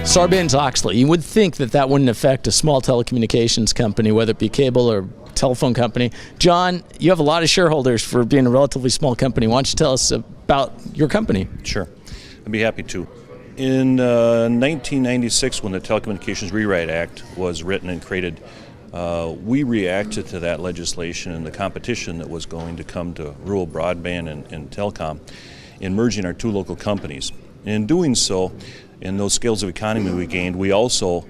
Sarbanes Oxley, you would think that that wouldn't affect a small telecommunications company, whether it be cable or telephone company. John, you have a lot of shareholders for being a relatively small company. Why don't you tell us about your company? Sure, I'd be happy to. In 1996, when the Telecommunications Rewrite Act was written and created, we reacted to that legislation and the competition that was going to come to rural broadband and telecom in merging our two local companies. In doing so, in those scales of economy we gained, we also,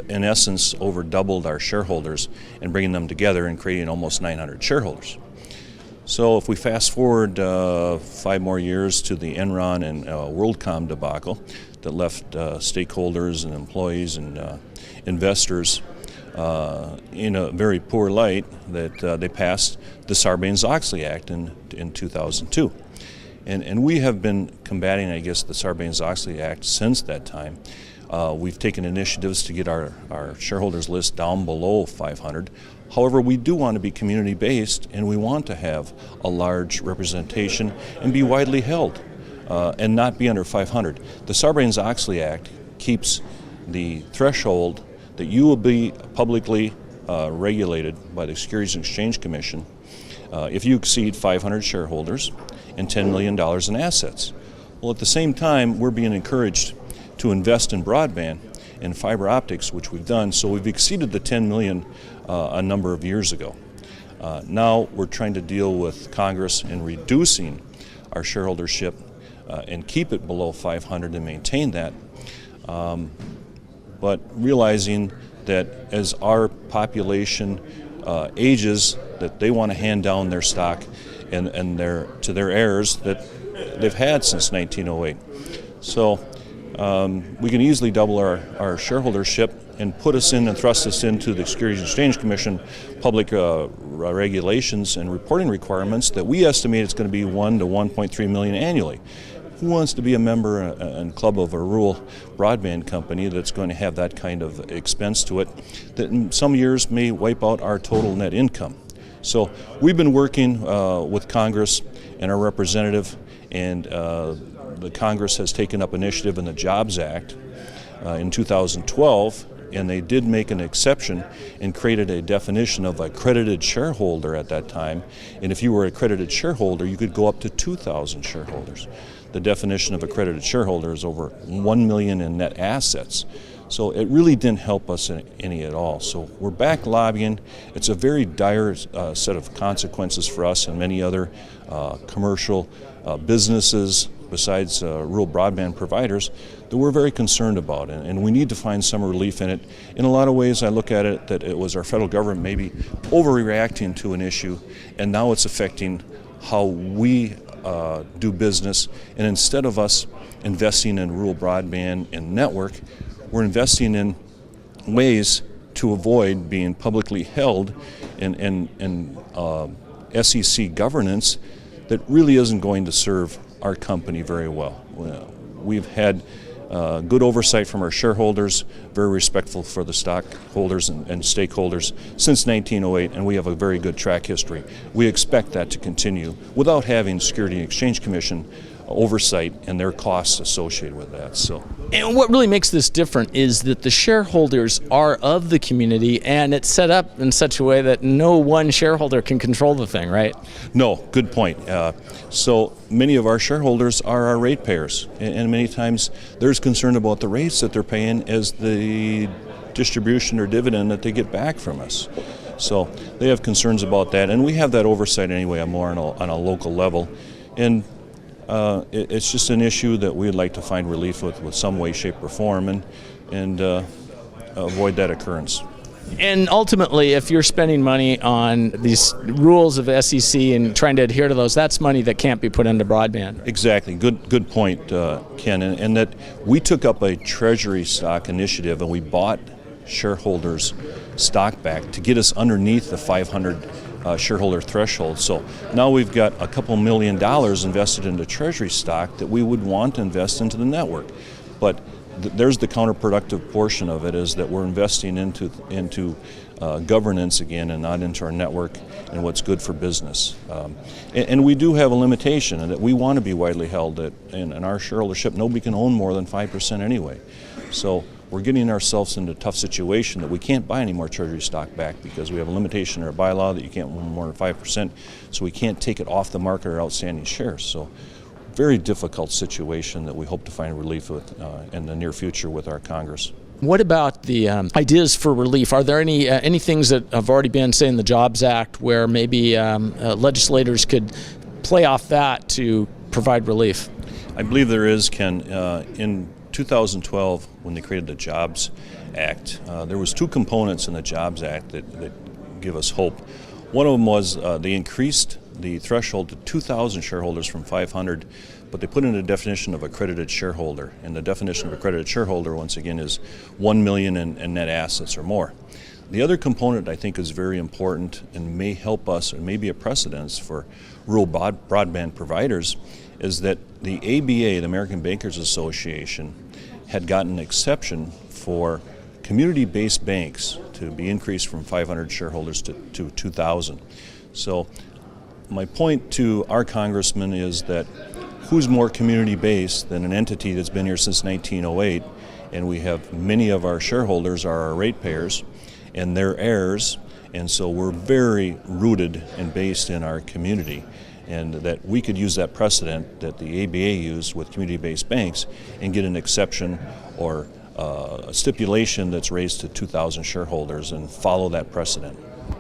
in essence, over doubled our shareholders and bringing them together and creating almost 900 shareholders. So if we fast forward 5 more years to the Enron and WorldCom debacle that left stakeholders and employees and investors in a very poor light, that they passed the Sarbanes-Oxley Act in 2002. And we have been combating, I guess, the Sarbanes-Oxley Act since that time. We've taken initiatives to get our shareholders list down below 500. However, we do want to be community-based, and we want to have a large representation and be widely held and not be under 500. The Sarbanes-Oxley Act keeps the threshold that you will be publicly regulated by the Securities and Exchange Commission if you exceed 500 shareholders and $10 million in assets. Well, at the same time, we're being encouraged to invest in broadband and fiber optics, which we've done, so we've exceeded the 10 million a number of years ago. Now we're trying to deal with Congress in reducing our shareholdership and keep it below 500 and maintain that, but realizing that as our population ages, that they want to hand down their stock and to their heirs that they've had since 1908. So we can easily double our shareholdership and put us in and thrust us into the Securities and Exchange Commission public regulations and reporting requirements that we estimate it's going to be 1 to 1.3 million annually. Who wants to be a member and club of a rural broadband company that's going to have that kind of expense to it that in some years may wipe out our total net income? So we've been working with Congress and our representative, and the Congress has taken up initiative in the Jobs Act in 2012, and they did make an exception and created a definition of accredited shareholder at that time. And if you were an accredited shareholder, you could go up to 2,000 shareholders. The definition of accredited shareholder is over 1 million in net assets. So it really didn't help us any at all. So we're back lobbying. It's a very dire set of consequences for us and many other commercial businesses besides rural broadband providers that we're very concerned about, and we need to find some relief in it. In a lot of ways, I look at it that it was our federal government maybe overreacting to an issue, and now it's affecting how we do business. And instead of us investing in rural broadband and network, we're investing in ways to avoid being publicly held in SEC governance that really isn't going to serve our company very well. We've had good oversight from our shareholders, very respectful for the stockholders and stakeholders since 1908, and we have a very good track history. We expect that to continue without having Securities and Exchange Commission oversight and their costs associated with that. So, and what really makes this different is that the shareholders are of the community, and it's set up in such a way that no one shareholder can control the thing, right? No, good point. So many of our shareholders are our ratepayers, and many times there's concern about the rates that they're paying as the distribution or dividend that they get back from us. So they have concerns about that, and we have that oversight anyway, more on a local level. And it's just an issue that we'd like to find relief with some way, shape, or form, and avoid that occurrence. And ultimately, if you're spending money on these rules of SEC and trying to adhere to those, that's money that can't be put into broadband. Exactly. Good point, Ken. And that we took up a Treasury Stock initiative, and we bought shareholders' stock back to get us underneath the 500 shareholder threshold. So now we've got a couple $1 million invested into Treasury stock that we would want to invest into the network. But there's the counterproductive portion of it, is that we're investing into governance again and not into our network and what's good for business. And we do have a limitation in that we want to be widely held, in our shareholdership nobody can own more than 5% anyway. So we're getting ourselves into a tough situation that we can't buy any more Treasury stock back because we have a limitation in our bylaw that you can't own more than 5%, so we can't take it off the market or outstanding shares. So very difficult situation that we hope to find relief with in the near future with our Congress. What about the ideas for relief? Are there any things that have already been, say, in the Jobs Act where maybe legislators could play off that to provide relief? I believe there is, Ken. In 2012, when they created the Jobs Act, there was two components in the Jobs Act that give us hope. One of them was they increased the threshold to 2,000 shareholders from 500, but they put in a definition of accredited shareholder. And the definition of accredited shareholder, once again, is 1 million in net assets or more. The other component I think is very important and may help us, and may be a precedence for rural broadband providers, is that the ABA, the American Bankers Association, had gotten an exception for community-based banks to be increased from 500 shareholders to 2,000. So my point to our congressman is that who's more community-based than an entity that's been here since 1908, and we have many of our shareholders are our ratepayers and their heirs, and so we're very rooted and based in our community, and that we could use that precedent that the ABA used with community-based banks and get an exception or a stipulation that's raised to 2,000 shareholders and follow that precedent.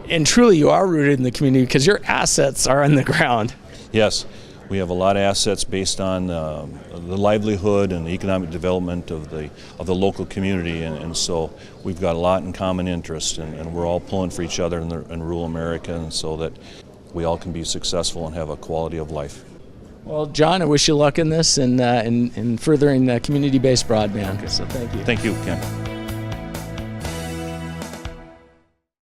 And truly you are rooted in the community because your assets are on the ground. Yes, we have a lot of assets based on the livelihood and the economic development of the local community, and so we've got a lot in common interest, and we're all pulling for each other in rural America, and so that we all can be successful and have a quality of life. Well, John, I wish you luck in this and in furthering community-based broadband. So thank you. Thank you, Ken.